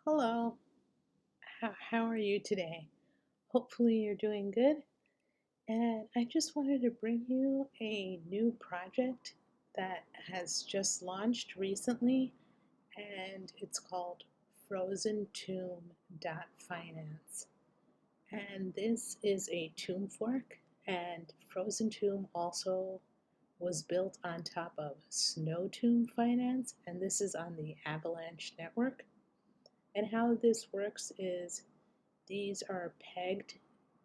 Hello, how are you today? Hopefully, you're doing good. And I just wanted to bring you a new project that has just launched recently, and it's called FrozenTomb.finance. And this is a tomb fork, and FrozenTomb also was built on top of Snowtomb Finance, and this is on the Avalanche network. And how this works is these are pegged.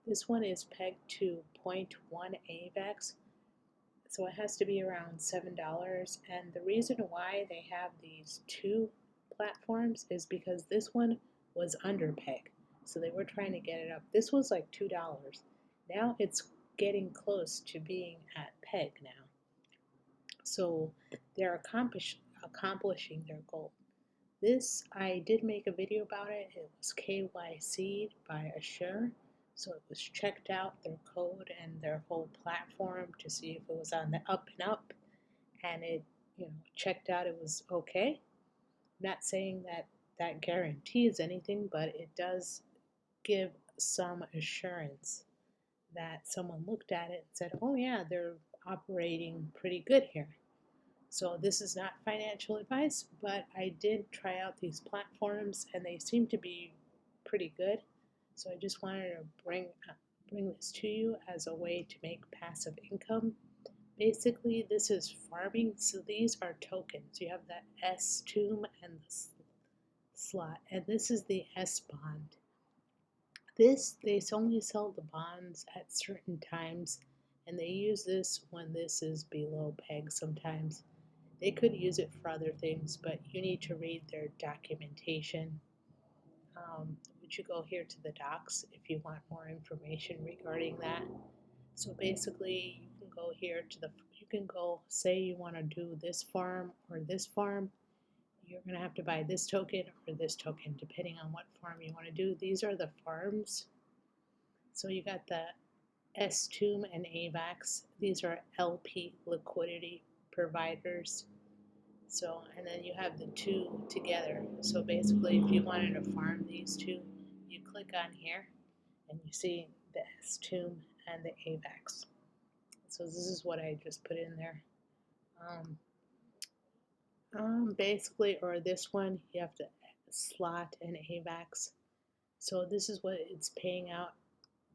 This one is pegged to zero point 0.1 AVAX, so it has to be around $7. And the reason why they have these two platforms is because this one was under peg. So they were trying to get it up. This was like $2. Now it's getting close to being at peg now. So they're accomplishing their goal. This, I did make a video about it. It was KYC'd by Assure. So it was checked out, their code and their whole platform to see if it was on the up and up. And it, checked out it was okay. Not saying that that guarantees anything, but it does give some assurance that someone looked at it and said, oh yeah, they're operating pretty good here. So this is not financial advice, but I did try out these platforms and they seem to be pretty good. So I just wanted to bring this to you as a way to make passive income. Basically, this is farming. So these are tokens. You have the S tomb and the slot, and this is the S bond. This, they only sell the bonds at certain times, and they use this when this is below peg sometimes. They could use it for other things, but you need to read their documentation. Would you go here to the docs if you want more information regarding that? So basically, you can go here to you can go, say you want to do this farm or this farm. You're going to have to buy this token or this token, depending on what farm you want to do. These are the farms. So you got the S-Tomb and AVAX. These are LP liquidity providers. So, and then you have the two together. So basically, if you wanted to farm these two, you click on here and you see the S-Tomb and the AVAX. So this is what I just put in there. Basically, or this one, you have to slot and AVAX. So this is what it's paying out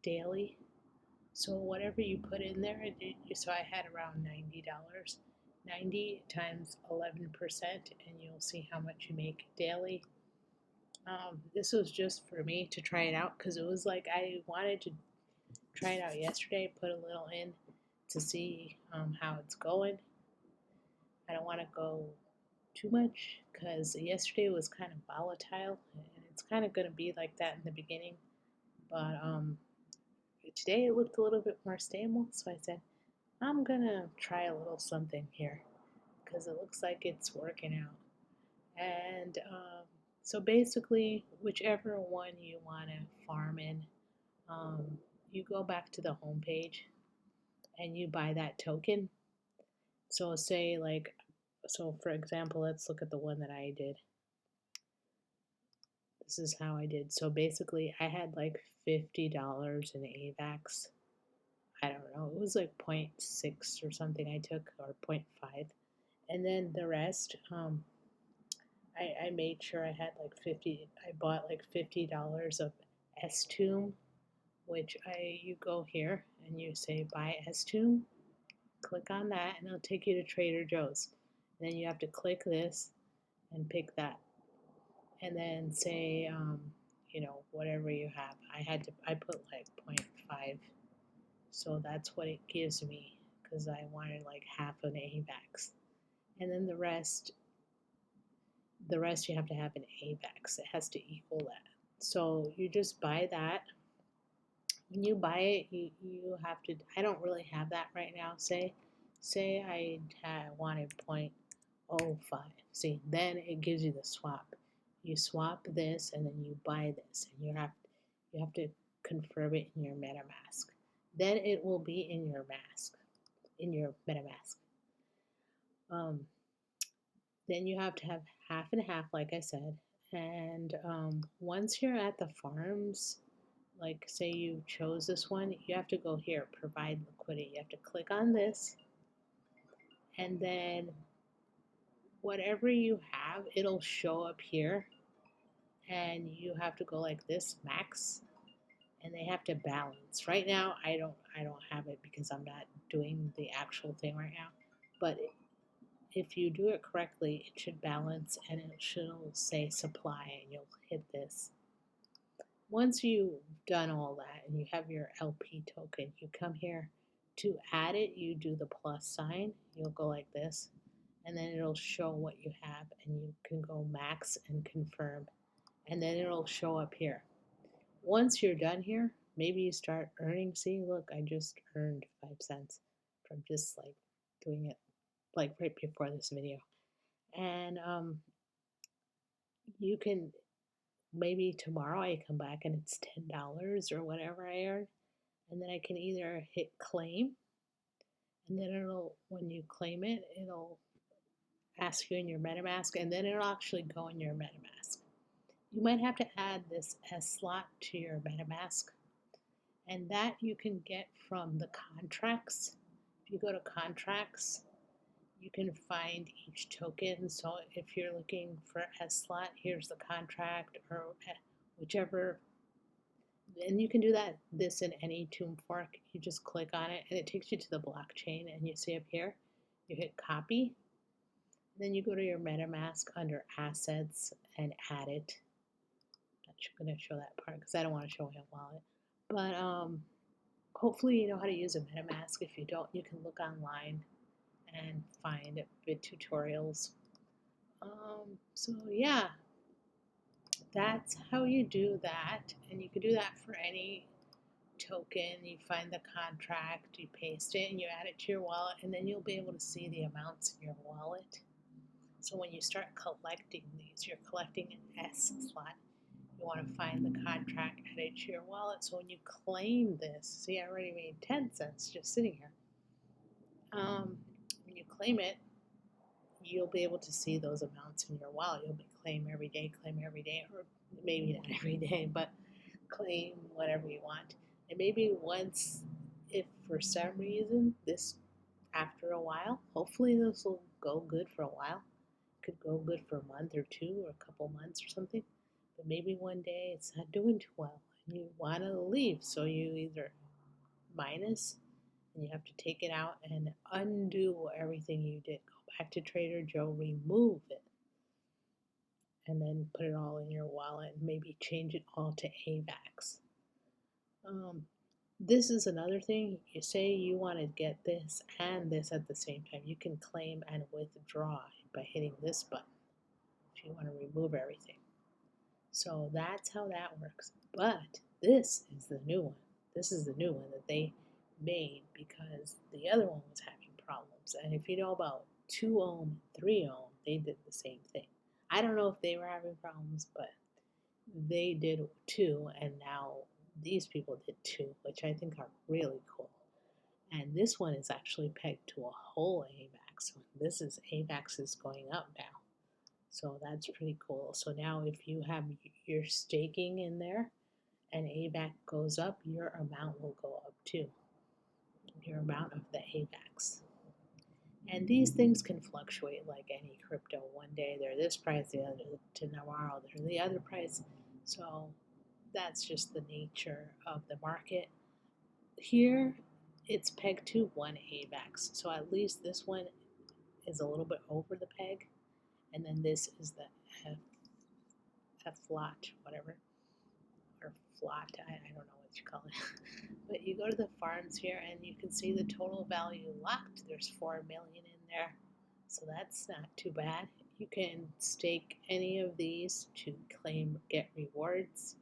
daily. So whatever you put in there, so I had around $90. 90 times 11%, and you'll see how much you make daily. This was just for me to try it out because it was like I wanted to try it out yesterday, put a little in to see how it's going. I don't want to go too much because yesterday was kind of volatile, and it's kind of going to be like that in the beginning. But today it looked a little bit more stable, so I said, I'm gonna try a little something here because it looks like it's working out. And so basically, whichever one you want to farm in, um, you go back to the home page and you buy that token. So say like, so for example, let's look at the one that I did. This is how I did. So basically, I had like $50 in AVAX. I don't know, it was like 0.6 or something I took, or 0.5. And then the rest, I made sure I had like I bought like $50 of S-Tomb, which you go here and you say buy S-Tomb, click on that, and it'll take you to Trader Joe's. And then you have to click this and pick that. And then say, whatever you have. I put like 0.5. So that's what it gives me because I wanted like half an AVAX. And then the rest you have to have an AVAX. It has to equal that. So you just buy that. When you buy it, you have to, I don't really have that right now. Say I wanted 0.05. See, then it gives you the swap. You swap this and then you buy this, and you have to confirm it in your MetaMask. Then it will be in your MetaMask. Then you have to have half and half, like I said, And once you're at the farms, like say you chose this one, you have to go here, provide liquidity. You have to click on this, and then whatever you have, it'll show up here, and you have to go like this, max, and they have to balance. Right now, I don't have it because I'm not doing the actual thing right now, but if you do it correctly, it should balance and it should say supply, and you'll hit this. Once you've done all that and you have your LP token, you come here to add it, you do the plus sign, you'll go like this, and then it'll show what you have, and you can go max and confirm, and then it'll show up here. Once you're done here, maybe you start earning. See, look, I just earned 5 cents from just like doing it like right before this video. And you can, maybe tomorrow I come back and it's $10 or whatever I earned, and then I can either hit claim, and then it'll, when you claim it, it'll ask you in your MetaMask, and then it'll actually go in your MetaMask. You might have to add this S slot to your MetaMask, and that you can get from the contracts. If you go to contracts, you can find each token. So if you're looking for S slot, here's the contract or whichever. And you can do this in any tomb fork. You just click on it and it takes you to the blockchain, and you see up here, you hit copy. Then you go to your MetaMask under assets and add it. I'm not going to show that part because I don't want to show my wallet. But hopefully you know how to use a MetaMask. If you don't, you can look online and find vid tutorials. So yeah, that's how you do that. And you can do that for any token. You find the contract, you paste it, and you add it to your wallet, and then you'll be able to see the amounts in your wallet. So when you start collecting these, you're collecting an S slot. You want to find the contract, add it to your wallet. So when you claim this, see, I already made 10 cents just sitting here. When you claim it, you'll be able to see those amounts in your wallet. You'll be claim every day, or maybe not every day, but claim whatever you want. And maybe once, if for some reason this, after a while, hopefully this will go good for a while. It could go good for a month or two or a couple months or something. But maybe one day it's not doing too well and you want to leave. So you either minus, and you have to take it out and undo everything you did. Go back to Trader Joe, remove it, and then put it all in your wallet and maybe change it all to AVAX. This is another thing. You say you want to get this and this at the same time. You can claim and withdraw by hitting this button if you want to remove everything. So that's how that works. But this is the new one. This is the new one that they made because the other one was having problems. And if you know about 2 ohm, 3 ohm, they did the same thing. I don't know if they were having problems, but they did too, and now these people did too, which I think are really cool. And this one is actually pegged to a whole AVAX. This is AVAX is going up now. So that's pretty cool. So now if you have your staking in there and AVAX goes up, your amount will go up too. Your amount of the AVAX. And these things can fluctuate like any crypto. One day they're this price, the other tomorrow they're the other price. So that's just the nature of the market. Here it's pegged to 1 AVAX. So at least this one is a little bit over the peg. And then this is the F lot, whatever, or flot, I don't know what you call it. But you go to the farms here and you can see the total value locked. There's 4 million in there. So that's not too bad. You can stake any of these to claim, get rewards.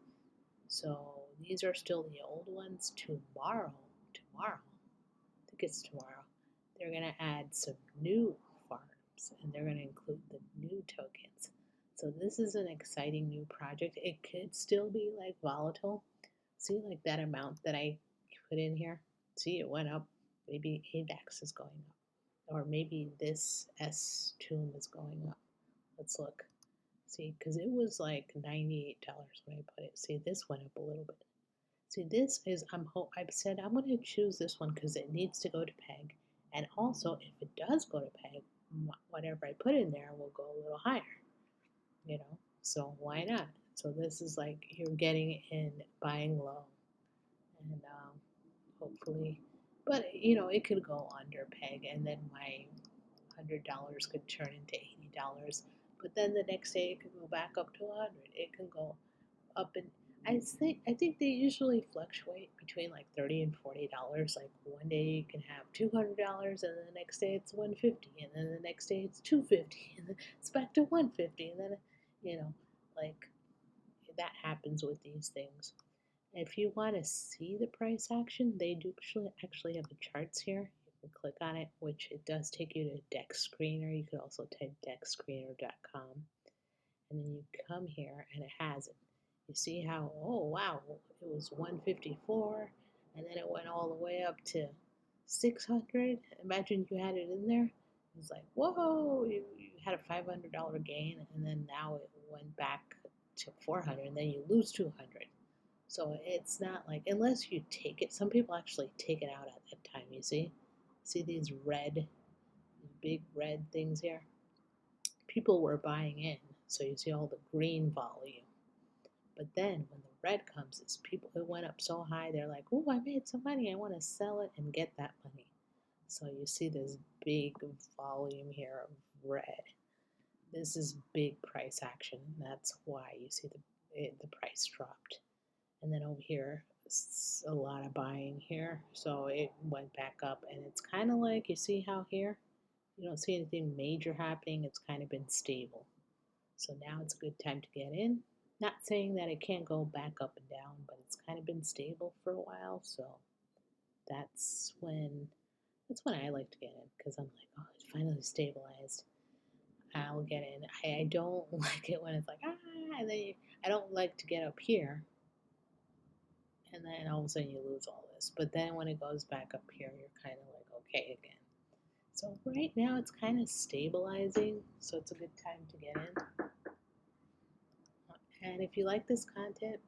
So these are still the old ones. Tomorrow, I think it's tomorrow, they're going to add some new farms and they're going to include the new tokens. So this is an exciting new project. It could still be like volatile. See, like that amount that I put in here? See, it went up. Maybe AVAX is going up. Or maybe this S tomb is going up. Let's look. See, because it was like $98 when I put it. See, this went up a little bit. See, this is, I've said I'm going to choose this one because it needs to go to peg. And also, if it does go to peg, whatever I put in there will go a little higher, you know? So why not? So this is like you're getting in buying low. And hopefully, but it could go under peg and then my $100 could turn into $80. But then the next day it could go back up to 100. It can go up and I think they usually fluctuate between like $30 and $40. Like one day you can have $200 and then the next day it's 150 and then the next day it's 250 and then it's back to 150 and then you know like that happens with these things. If you want to see the price action, they do actually have the charts here. You can click on it, which it does take you to Dex Screener. You could also type dexscreener.com, and then you come here and it has it. You see how, oh wow, it was 154, and then it went all the way up to 600. Imagine you had it in there. It's like, whoa, you had a $500 gain, and then now it went back to 400, and then you lose 200. So it's not like, unless you take it, some people actually take it out at that time, you see? See these big red things here? People were buying in, so you see all the green volume. But then when the red comes, it went up so high, they're like, oh, I made some money, I want to sell it and get that money. So you see this big volume here of red. This is big price action. That's why you see the price dropped. And then over here, a lot of buying here. So it went back up and it's kind of like, you see how here, you don't see anything major happening. It's kind of been stable. So now it's a good time to get in. Not saying that it can't go back up and down, but it's kind of been stable for a while. So that's when I like to get in because I'm like, oh, it's finally stabilized. I'll get in. I don't like it when it's like, and then I don't like to get up here and then all of a sudden you lose all this. But then when it goes back up here, you're kind of like, okay again. So right now it's kind of stabilizing, so it's a good time to get in. And if you like this content,